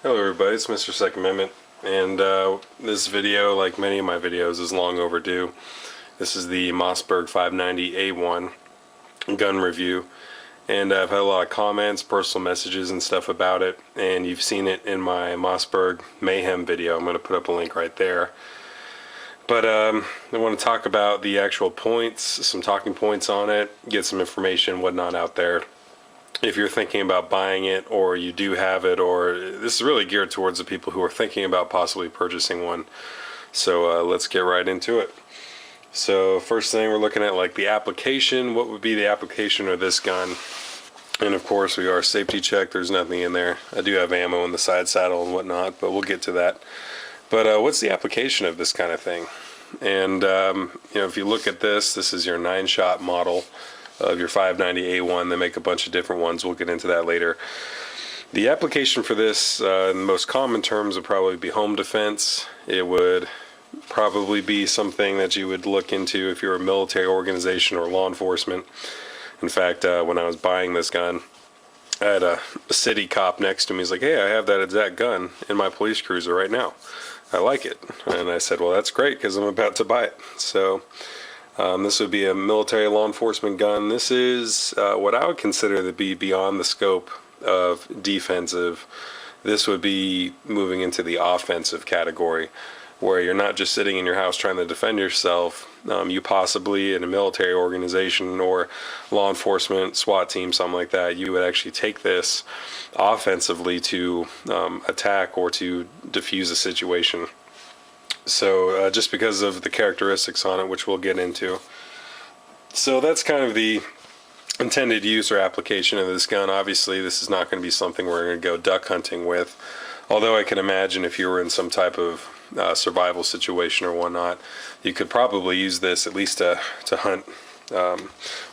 Hello everybody, it's Mr. Second Amendment, and this video, like many of my videos, is long overdue. This is the Mossberg 590A1 gun review, and I've had a lot of comments, personal messages and stuff about it, and you've seen it in my Mossberg Mayhem video. I'm going to put up a link right there. But I want to talk about the actual points, some talking points on it, get some information, whatnot out there. If you're thinking about buying it, or you do have it, or this is really geared towards the people who are thinking about possibly purchasing one. So let's get right into it. So first thing, we're looking at like the application. What would be the application of this gun? And of course we are safety checked. There's nothing in there. I do have ammo in the side saddle and whatnot, but we'll get to that. But what's the application of this kind of thing? And you know, if you look at this, this is your 9-shot model of your 590A1. They make a bunch of different ones. We'll get into that later. The application for this, in the most common terms, would probably be home defense. It would probably be something that you would look into if you're a military organization or law enforcement. In fact, when I was buying this gun, I had a city cop next to me. He's like, "Hey, I have that exact gun in my police cruiser right now. I like it." And I said, "Well, that's great because I'm about to buy it." So this would be a military law enforcement gun. This is what I would consider to be beyond the scope of defensive. This would be moving into the offensive category, where you're not just sitting in your house trying to defend yourself. You possibly, in a military organization or law enforcement, SWAT team, something like that, you would actually take this offensively to attack or to defuse a situation. So just because of the characteristics on it, which we'll get into. So that's kind of the intended use or application of this gun. Obviously this is not going to be something we're going to go duck hunting with, although I can imagine if you were in some type of survival situation or whatnot, you could probably use this at least to hunt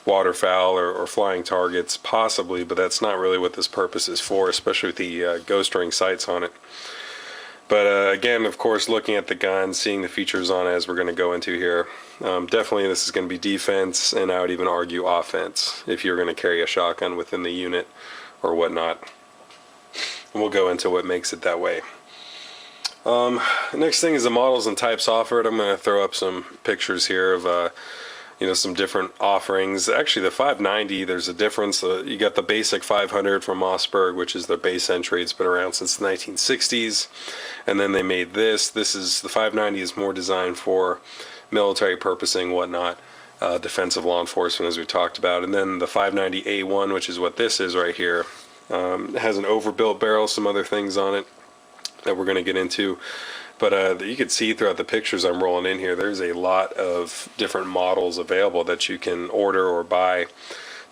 waterfowl or flying targets, possibly, but that's not really what this purpose is for, especially with the ghost ring sights on it. But again, of course, looking at the gun, seeing the features on it as we're going to go into here, definitely this is going to be defense, and I would even argue offense if you're going to carry a shotgun within the unit or whatnot. And we'll go into what makes it that way. Next thing is the models and types offered. I'm going to throw up some pictures here of you know, some different offerings. Actually, the 590, there's a difference. You got the basic 500 from Mossberg, which is their base entry. It's been around since the 1960s. And then they made this. This is, the 590 is more designed for military purposing, whatnot, defensive law enforcement, as we talked about. And then the 590A1, which is what this is right here, has an overbuilt barrel, some other things on it that we're going to get into. But you can see throughout the pictures I'm rolling in here, there's a lot of different models available that you can order or buy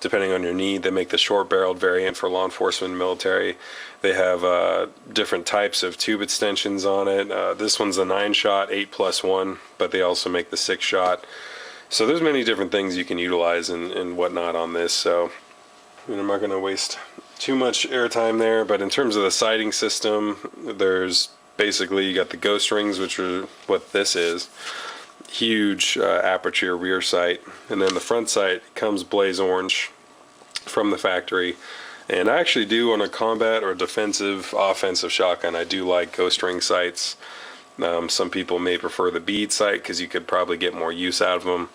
depending on your need. They make the short-barreled variant for law enforcement and military. They have different types of tube extensions on it. This one's a 9-shot, 8+1, but they also make the 6-shot. So there's many different things you can utilize and whatnot on this. So I'm not going to waste too much airtime there, but in terms of the sighting system, there's basically, you got the ghost rings, which are what this is. Huge aperture rear sight. And then the front sight comes blaze orange from the factory. And I actually do, on a combat or defensive, offensive shotgun, I do like ghost ring sights. Some people may prefer the bead sight because you could probably get more use out of them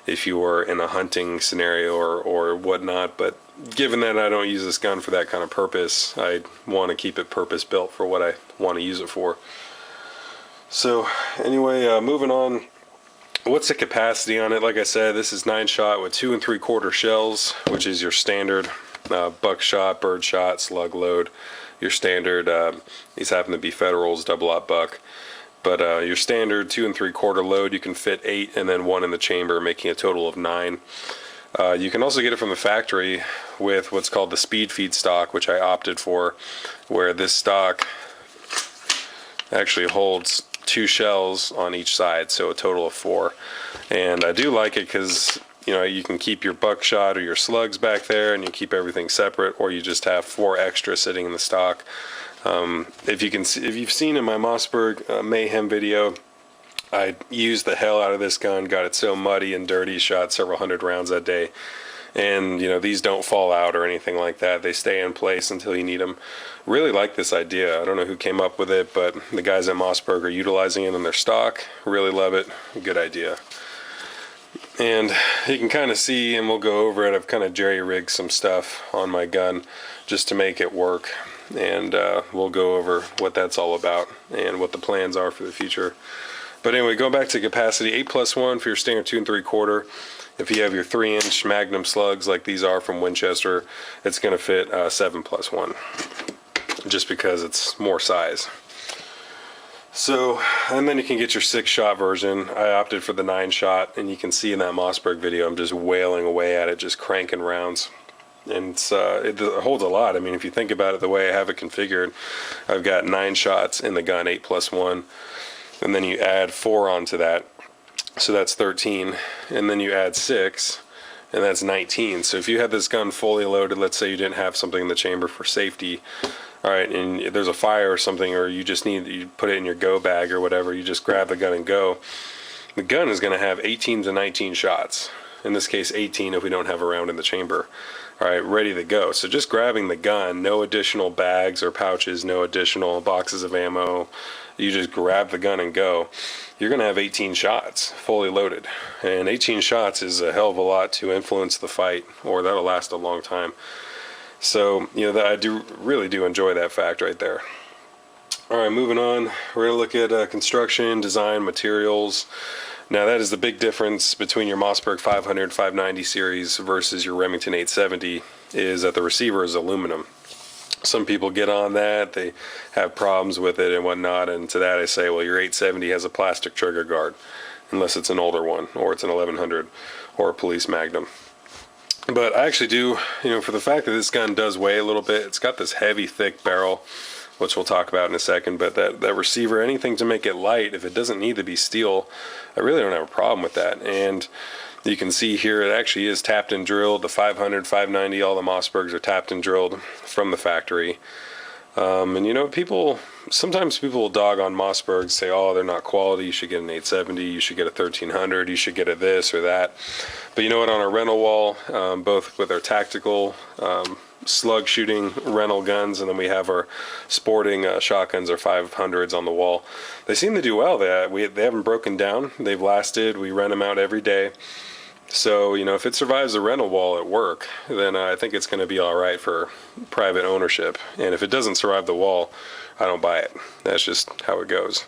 if you were in a hunting scenario or whatnot. But given that I don't use this gun for that kind of purpose, I want to keep it purpose built for what I want to use it for. So anyway, moving on. What's the capacity on it? Like I said, this is 9-shot with 2 3/4 shells, which is your standard buckshot, birdshot, slug load. Your standard, these happen to be Federals, double-aught buck. But your standard 2 3/4 load, you can fit 8 and then 1 in the chamber, making a total of 9. You can also get it from the factory with what's called the speed feed stock, which I opted for, where this stock actually holds 2 shells on each side, so a total of 4. And I do like it because, you know, you can keep your buckshot or your slugs back there and you keep everything separate, or you just have 4 extra sitting in the stock. If you've seen in my Mossberg Mayhem video, I used the hell out of this gun, got it so muddy and dirty, shot several hundred rounds that day, And you know, these don't fall out or anything like that. They stay in place until you need them. Really like this idea. I don't know who came up with it, but the guys at Mossberg are utilizing it in their stock. Really love it. Good idea. And you can kind of see, and we'll go over it, I've kind of jerry-rigged some stuff on my gun just to make it work. And we'll go over what that's all about and what the plans are for the future. But anyway, going back to capacity, 8+1 for your standard 2 3/4. If you have your 3-inch Magnum slugs like these are from Winchester, it's going to fit 7+1, just because it's more size. So, and then you can get your 6-shot version. I opted for the 9-shot, and you can see in that Mossberg video, I'm just wailing away at it, just cranking rounds. And it holds a lot. I mean, if you think about it the way I have it configured, I've got 9 shots in the gun, 8+1, and then you add 4 onto that, so that's 13, and then you add 6, and that's 19. So if you had this gun fully loaded, let's say you didn't have something in the chamber for safety, all right, and there's a fire or something, or you just you put it in your go bag or whatever, you just grab the gun and go. The gun is going to have 18 to 19 shots. In this case, 18 if we don't have a round in the chamber. All right, ready to go. So just grabbing the gun, no additional bags or pouches, no additional boxes of ammo. You just grab the gun and go. You're going to have 18 shots fully loaded. And 18 shots is a hell of a lot to influence the fight, or that'll last a long time. So, you know, I really do enjoy that fact right there. All right, moving on. We're going to look at construction, design, materials. Now that is the big difference between your Mossberg 500, 590 series versus your Remington 870, is that the receiver is aluminum. Some people get on that, they have problems with it and whatnot, and to that I say, well, your 870 has a plastic trigger guard, unless it's an older one, or it's an 1100, or a police Magnum. But I actually do, you know, for the fact that this gun does weigh a little bit, it's got this heavy, thick barrel, which we'll talk about in a second, but that receiver, anything to make it light, if it doesn't need to be steel, I really don't have a problem with that. And you can see here it actually is tapped and drilled. The 500, 590, all the Mossbergs are tapped and drilled from the factory. And you know, sometimes people will dog on Mossbergs, say, oh, they're not quality, you should get an 870, you should get a 1300, you should get a this or that. But you know what, on our rental wall, both with our tactical slug shooting rental guns, and then we have our sporting shotguns or 500s on the wall, they seem to do well. They haven't broken down, they've lasted, we rent them out every day. So, you know, if it survives the rental wall at work, then I think it's going to be all right for private ownership. And if it doesn't survive the wall, I don't buy it. That's just how it goes.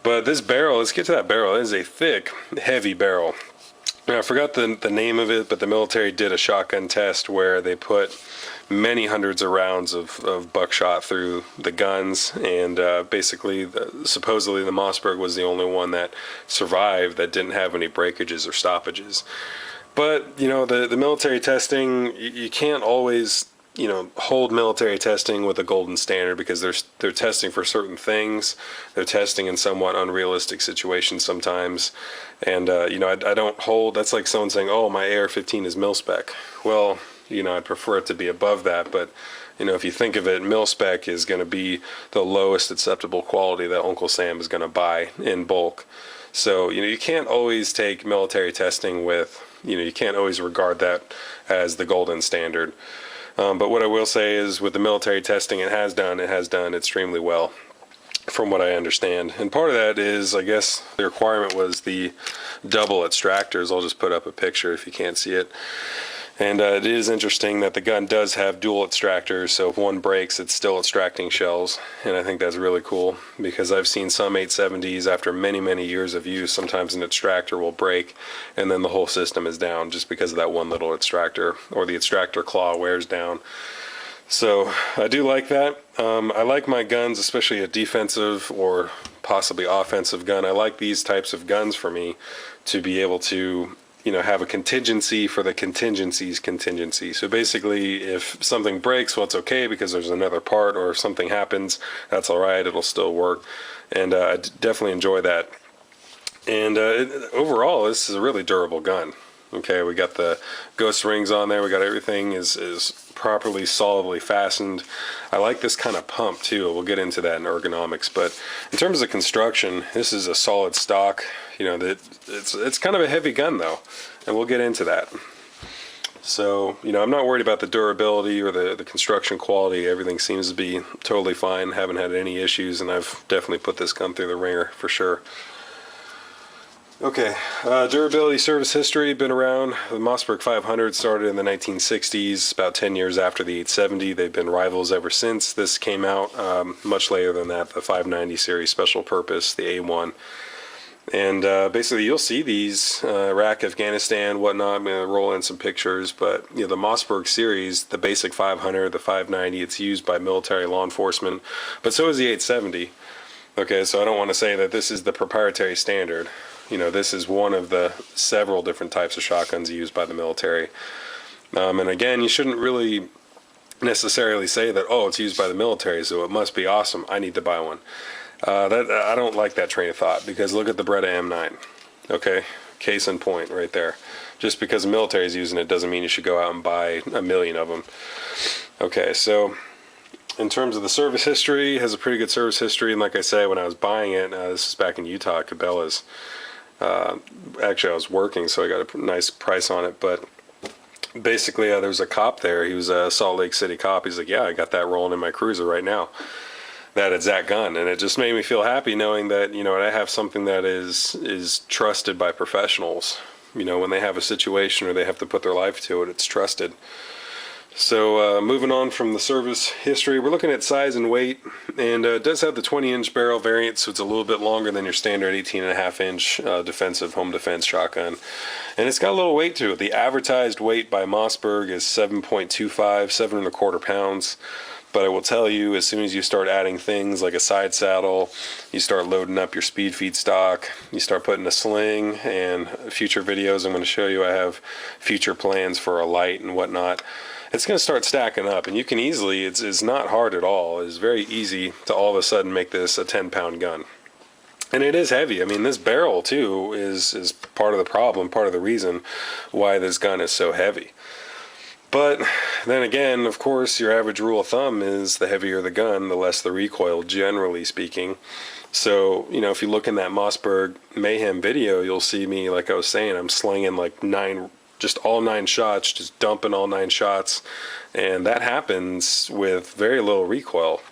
But this barrel, let's get to that barrel. It is a thick, heavy barrel. Now, I forgot the name of it, but the military did a shotgun test where they put many hundreds of rounds of buckshot through the guns, and basically, supposedly the Mossberg was the only one that survived that didn't have any breakages or stoppages. But, you know, the military testing, you can't always, you know, hold military testing with a golden standard, because they're testing for certain things. They're testing in somewhat unrealistic situations sometimes. And, you know, I don't hold, that's like someone saying, oh, my AR-15 is mil-spec. Well, you know, I'd prefer it to be above that, but, you know, if you think of it, mil-spec is going to be the lowest acceptable quality that Uncle Sam is going to buy in bulk. So, you know, you can't always take military testing with, you know, you can't always regard that as the golden standard. But what I will say is, with the military testing, it has done extremely well, from what I understand. And part of that is, I guess, the requirement was the double extractors. I'll just put up a picture if you can't see it. And it is interesting that the gun does have dual extractors, so if one breaks, it's still extracting shells. And I think that's really cool, because I've seen some 870s, after many, many years of use, sometimes an extractor will break, and then the whole system is down just because of that one little extractor, or the extractor claw wears down. So I do like that. I like my guns, especially a defensive or possibly offensive gun. I like these types of guns for me to be able to, you know, have a contingency for the contingency's contingency. So basically, if something breaks, well, it's okay because there's another part, or if something happens, that's all right, it'll still work. And I definitely enjoy that. And overall, this is a really durable gun. Okay, we got the ghost rings on there, we got everything is properly, solidly fastened. I like this kind of pump too. We'll get into that in ergonomics. But in terms of construction, this is a solid stock. You know, it's kind of a heavy gun though, and we'll get into that. So, I'm not worried about the durability or the construction quality. Everything seems to be totally fine. Haven't had any issues, and I've definitely put this gun through the ringer for sure. Okay, durability, service history, been around. The Mossberg 500 started in the 1960s, about 10 years after the 870. They've been rivals ever since. This came out much later than that, the 590 series special purpose, the A1. And basically you'll see these, Iraq, Afghanistan, whatnot. I'm going to roll in some pictures, but the Mossberg series, the basic 500, the 590, it's used by military, law enforcement, but so is the 870. Okay, so I don't want to say that this is the proprietary standard. This is one of the several different types of shotguns used by the military. And again, you shouldn't really necessarily say that, oh, it's used by the military, so it must be awesome, I need to buy one. I don't like that train of thought, because look at the Beretta M9. Okay, case in point right there. Just because the military is using it doesn't mean you should go out and buy a million of them. Okay, so in terms of the service history, it has a pretty good service history, and like I said, when I was buying it, this is back in Utah, Cabela's. Actually, I was working, so I got a nice price on it, but basically there was a cop there. He was a Salt Lake City cop. He's like, yeah, I got that rolling in my cruiser right now, that exact gun. And it just made me feel happy knowing that, I have something that is trusted by professionals. When they have a situation or they have to put their life to it, it's trusted. So moving on from the service history, we're looking at size and weight, and it does have the 20-inch barrel variant, so it's a little bit longer than your standard 18.5-inch defensive home defense shotgun. And it's got a little weight to it. The advertised weight by Mossberg is 7.25, 7.25 pounds. But I will tell you, as soon as you start adding things like a side saddle, you start loading up your speed feed stock, you start putting a sling, and future videos I'm going to show you, I have future plans for a light and whatnot. It's going to start stacking up, and you can easily, it's not hard at all, it's very easy to all of a sudden make this a 10-pound gun. And it is heavy. I mean, this barrel too is part of the problem, part of the reason why this gun is so heavy. But then again, of course, your average rule of thumb is the heavier the gun, the less the recoil, generally speaking. So, if you look in that Mossberg Mayhem video, you'll see me, like I was saying, I'm slinging like all 9 shots, just dumping all 9 shots. And that happens with very little recoil.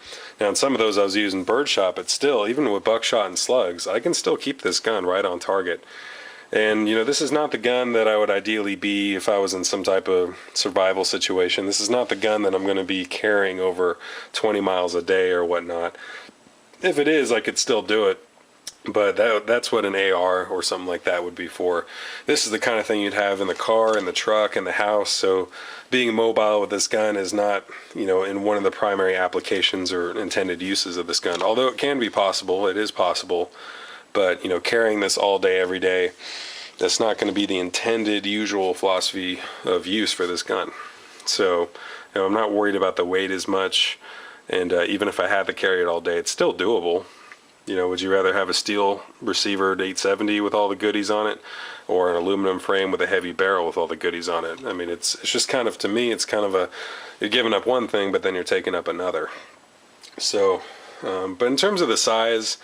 Now, in some of those I was using birdshot, but still, even with buckshot and slugs, I can still keep this gun right on target. And, this is not the gun that I would ideally be if I was in some type of survival situation. This is not the gun that I'm going to be carrying over 20 miles a day or whatnot. If it is, I could still do it. But that's what an AR or something like that would be for. This is the kind of thing you'd have in the car, in the truck, in the house. So being mobile with this gun is not, in one of the primary applications or intended uses of this gun. Although it can be possible, it is possible. But, carrying this all day, every day, that's not going to be the intended usual philosophy of use for this gun. So, I'm not worried about the weight as much. And even if I had to carry it all day, it's still doable. Would you rather have a steel receiver at 870 with all the goodies on it, or an aluminum frame with a heavy barrel with all the goodies on it? I mean, it's just kind of, to me, it's kind of you're giving up one thing, but then you're taking up another. So, but in terms of the size,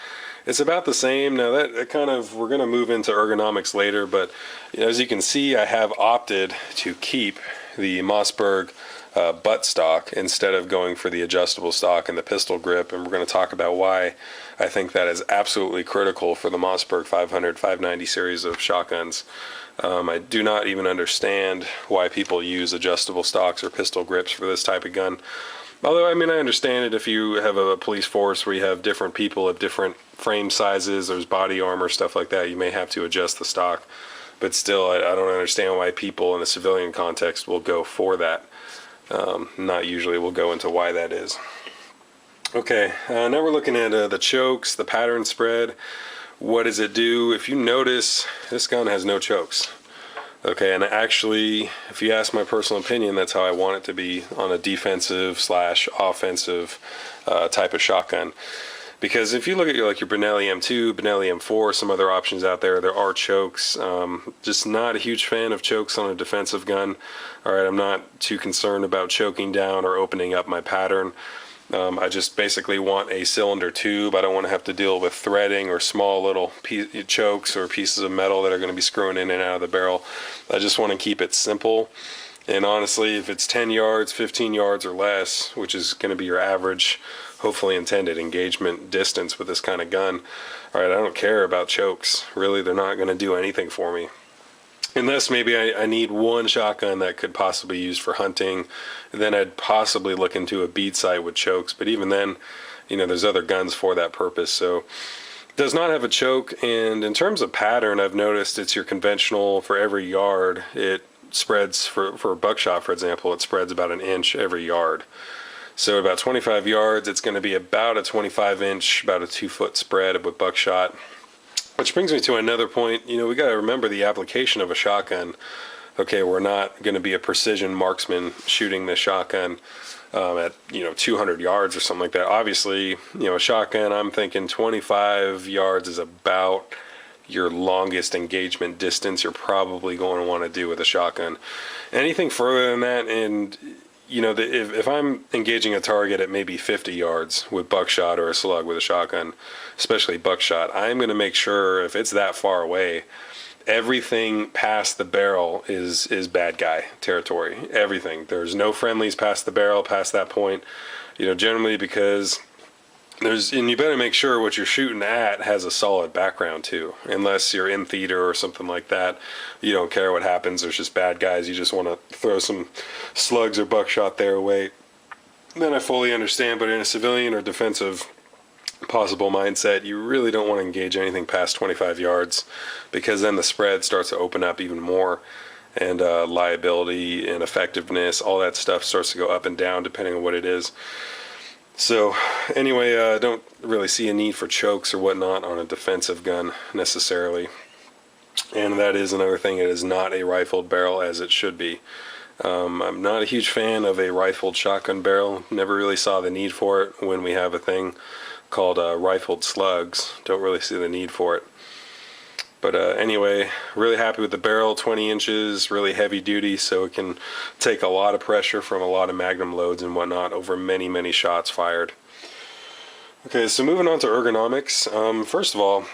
it's about the same. Now that kind of, we're going to move into ergonomics later, but as you can see, I have opted to keep the Mossberg butt stock instead of going for the adjustable stock and the pistol grip, and we're going to talk about why I think that is absolutely critical for the Mossberg 500, 590 series of shotguns. I do not even understand why people use adjustable stocks or pistol grips for this type of gun. Although, I mean, I understand it if you have a police force where you have different people of different frame sizes, there's body armor, stuff like that, you may have to adjust the stock. But still, I don't understand why people in a civilian context will go for that. Not usually. We'll go into why that is. Okay, now we're looking at the chokes, the pattern spread. What does it do? If you notice, this gun has no chokes. Okay, and actually, if you ask my personal opinion, that's how I want it to be on a defensive / offensive type of shotgun. Because if you look at your Benelli M2, Benelli M4, some other options out there, there are chokes. Just not a huge fan of chokes on a defensive gun. All right, I'm not too concerned about choking down or opening up my pattern. I just basically want a cylinder tube. I don't want to have to deal with threading or small little chokes or pieces of metal that are going to be screwing in and out of the barrel. I just want to keep it simple. And honestly, if it's 10 yards, 15 yards or less, which is going to be your average, hopefully intended engagement distance with this kind of gun, all right, I don't care about chokes. Really, they're not going to do anything for me. Unless maybe I need one shotgun that could possibly be used for hunting, then I'd possibly look into a bead sight with chokes. But even then, you know, there's other guns for that purpose. So it does not have a choke. And in terms of pattern, I've noticed it's your conventional for every yard. It spreads for buckshot, for example, it spreads about an inch every yard. So about 25 yards, it's going to be about a 25 inch, about a 2-foot spread with buckshot. Which brings me to another point. You know, we got to remember the application of a shotgun. Okay, we're not going to be a precision marksman shooting this shotgun at, you know, 200 yards or something like that. Obviously, you know, a shotgun, I'm thinking 25 yards is about your longest engagement distance you're probably going to want to do with a shotgun. Anything further than that, and you know, if I'm engaging a target at maybe 50 yards with buckshot or a slug with a shotgun, especially buckshot, I'm going to make sure if it's that far away, everything past the barrel is bad guy territory. Everything. There's no friendlies past the barrel, past that point. You know, generally because and you better make sure what you're shooting at has a solid background too. Unless you're in theater or something like that, you don't care what happens. There's just bad guys. You just want to throw some slugs or buckshot their away. Then I fully understand. But in a civilian or defensive possible mindset, you really don't want to engage anything past 25 yards, because then the spread starts to open up even more, and liability and effectiveness, all that stuff starts to go up and down depending on what it is. So anyway, I don't really see a need for chokes or whatnot on a defensive gun necessarily. And that is another thing, it is not a rifled barrel as it should be. I'm not a huge fan of a rifled shotgun barrel. Never really saw the need for it when we have a thing called rifled slugs. Don't really see the need for it. But anyway, really happy with the barrel, 20 inches, really heavy duty, so it can take a lot of pressure from a lot of magnum loads and whatnot over many, many shots fired. Okay, so moving on to ergonomics. First of all,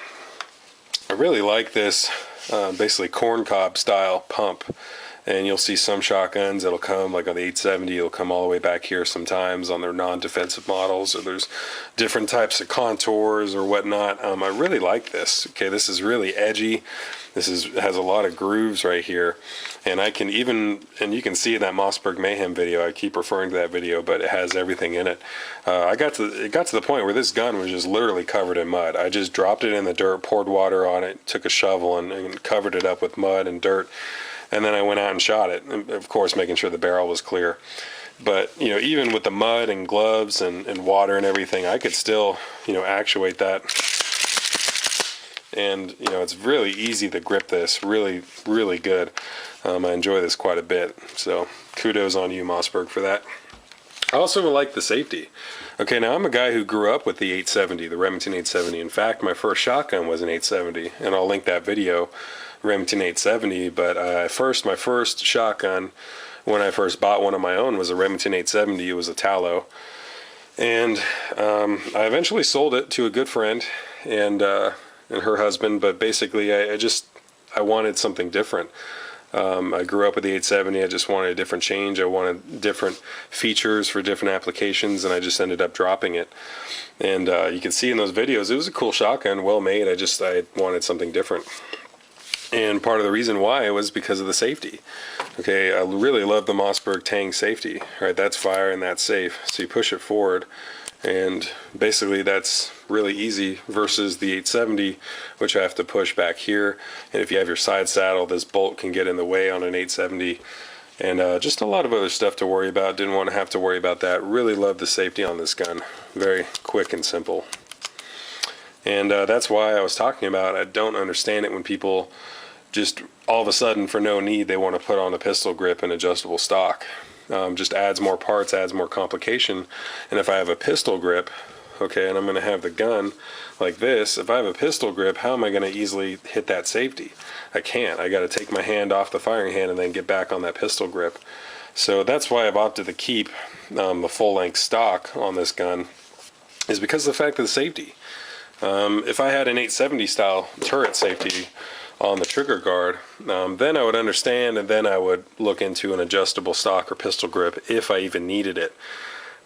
I really like this basically corncob style pump. And you'll see some shotguns that'll come, like on the 870, it'll come all the way back here sometimes on their non-defensive models, or there's different types of contours or whatnot. I really like this. Okay, this is really edgy. This has a lot of grooves right here. And I can even, and you can see in that Mossberg Mayhem video, I keep referring to that video, but it has everything in it. It got to the point where this gun was just literally covered in mud. I just dropped it in the dirt, poured water on it, took a shovel and covered it up with mud and dirt. And then I went out and shot it, and of course making sure the barrel was clear. But, you know, even with the mud and gloves and water and everything, I could still, you know, actuate that. And, you know, it's really easy to grip this, really, really good. I enjoy this quite a bit. So kudos on you, Mossberg, for that. I also like the safety. Okay, now I'm a guy who grew up with the 870, the Remington 870. In fact, my first shotgun was an 870, and I'll link that video, Remington 870. But my first shotgun, when I first bought one of my own, was a Remington 870. It was a tallow, and I eventually sold it to a good friend and her husband. But basically, I wanted something different. I grew up with the 870. I just wanted a different change. I wanted different features for different applications, and I just ended up dropping it. And you can see in those videos, it was a cool shotgun, well made. I wanted something different. And part of the reason why was because of the safety. Okay, I really love the Mossberg Tang safety. Right, that's fire and that's safe. So you push it forward, and basically that's really easy versus the 870, which I have to push back here. And if you have your side saddle, this bolt can get in the way on an 870. And just a lot of other stuff to worry about. Didn't want to have to worry about that. Really love the safety on this gun. Very quick and simple. And that's why I was talking about, I don't understand it when people just all of a sudden, for no need, they want to put on a pistol grip and adjustable stock. Just adds more parts, adds more complication. And if I have a pistol grip, okay, and I'm going to have the gun like this, if I have a pistol grip, how am I going to easily hit that safety? I can't. I got to take my hand off the firing hand and then get back on that pistol grip. So that's why I've opted to keep the full-length stock on this gun, is because of the fact of the safety. If I had an 870 style turret safety on the trigger guard, then I would understand, and then I would look into an adjustable stock or pistol grip if I even needed it.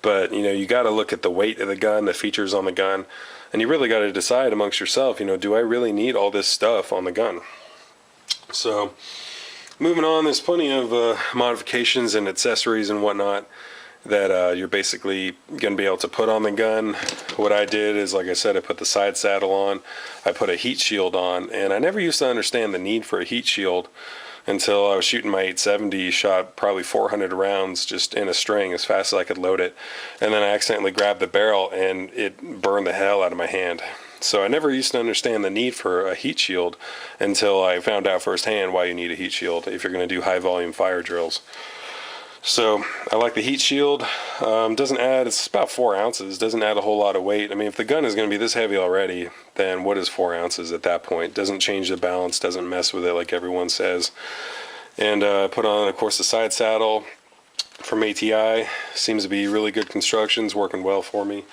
But you got to look at the weight of the gun, the features on the gun, and you really got to decide amongst yourself, do I really need all this stuff on the gun? So moving on, there's plenty of modifications and accessories and whatnot that you're basically going to be able to put on the gun. What I did is, like I said, I put the side saddle on, I put a heat shield on, and I never used to understand the need for a heat shield until I was shooting my 870, shot probably 400 rounds just in a string as fast as I could load it, and then I accidentally grabbed the barrel and it burned the hell out of my hand. So I never used to understand the need for a heat shield until I found out firsthand why you need a heat shield if you're going to do high volume fire drills. So I like the heat shield. Doesn't add, it's about 4 ounces, doesn't add a whole lot of weight. I mean, if the gun is going to be this heavy already, then what is 4 ounces at that point? Doesn't change the balance, doesn't mess with it like everyone says. And put on, of course, the side saddle from ATI. Seems to be really good constructions, working well for me.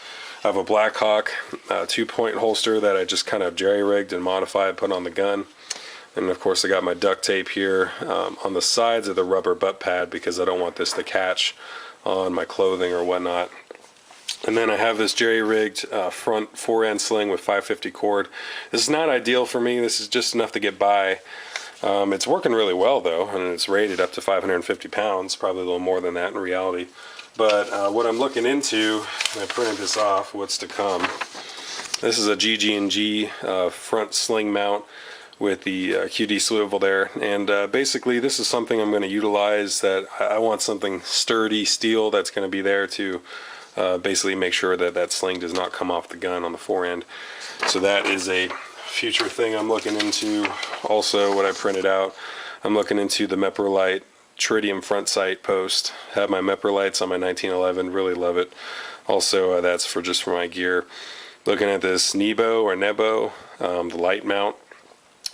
I have a Blackhawk 2-point holster that I just kind of jerry-rigged and modified, put on the gun. And of course I got my duct tape here on the sides of the rubber butt pad because I don't want this to catch on my clothing or whatnot. And then I have this jerry-rigged front 4-end sling with 550 cord. This is not ideal for me. This is just enough to get by. It's working really well though, and it's rated up to 550 pounds, probably a little more than that in reality. But what I'm looking into, and I printed this off, what's to come. This is a GG&G front sling mount with the QD swivel there, and basically this is something I'm going to utilize. That I want something sturdy steel that's going to be there to basically make sure that that sling does not come off the gun on the forend. So that is a future thing I'm looking into. Also, what I printed out, I'm looking into the Meprolite Tritium front sight post. Have my Meprolites on my 1911, really love it. Also that's for my gear. Looking at this Nebo or Nebo, the light mount.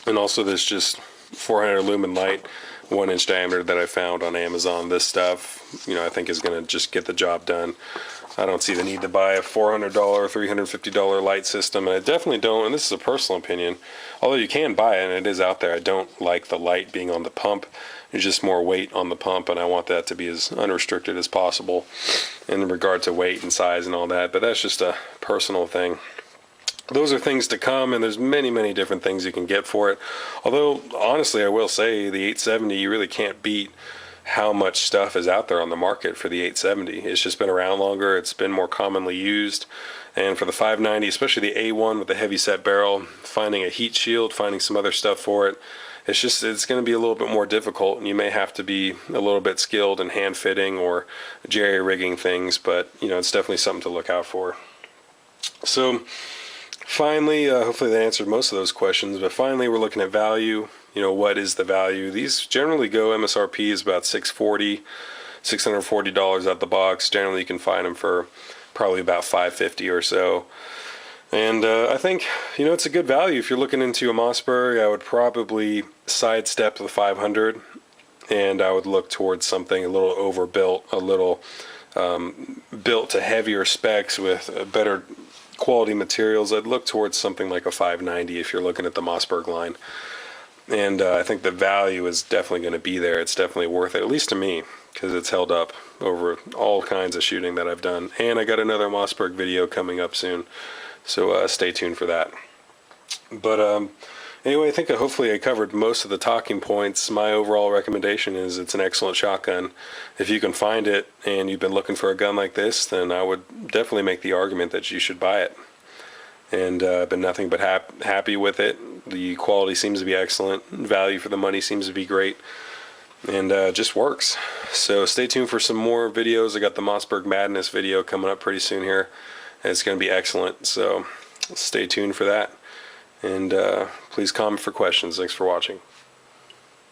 And also this just 400 lumen light, 1-inch diameter that I found on Amazon. This stuff, I think is going to just get the job done. I don't see the need to buy a $400, $350 light system, and I definitely don't, and this is a personal opinion, although you can buy it and it is out there, I don't like the light being on the pump. There's just more weight on the pump, and I want that to be as unrestricted as possible in regard to weight and size and all that, but that's just a personal thing. Those are things to come, and there's many different things you can get for it. Although honestly, I will say the 870, you really can't beat how much stuff is out there on the market for the 870. It's just been around longer, it's been more commonly used, and for the 590, especially the A1 with the heavy set barrel, finding a heat shield, finding some other stuff for it, it's going to be a little bit more difficult, and you may have to be a little bit skilled in hand fitting or jerry rigging things, but it's definitely something to look out for. So finally, hopefully that answered most of those questions, but finally we're looking at value. What is the value? These generally go, MSRP is about $640 out the box. Generally you can find them for probably about $550 or so. And I think, it's a good value. If you're looking into a Mossberg, I would probably sidestep the 500, and I would look towards something a little overbuilt, a little built to heavier specs with better quality materials. I'd look towards something like a 590 if you're looking at the Mossberg line. And I think the value is definitely going to be there. It's definitely worth it, at least to me, because it's held up over all kinds of shooting that I've done. And I got another Mossberg video coming up soon, so stay tuned for that. But anyway, I think hopefully I covered most of the talking points. My overall recommendation is it's an excellent shotgun. If you can find it and you've been looking for a gun like this, then I would definitely make the argument that you should buy it. And I've been nothing but happy with it. The quality seems to be excellent. Value for the money seems to be great. And just works. So stay tuned for some more videos. I got the Mossberg Madness video coming up pretty soon here. And it's going to be excellent. So stay tuned for that. And please comment for questions. Thanks for watching.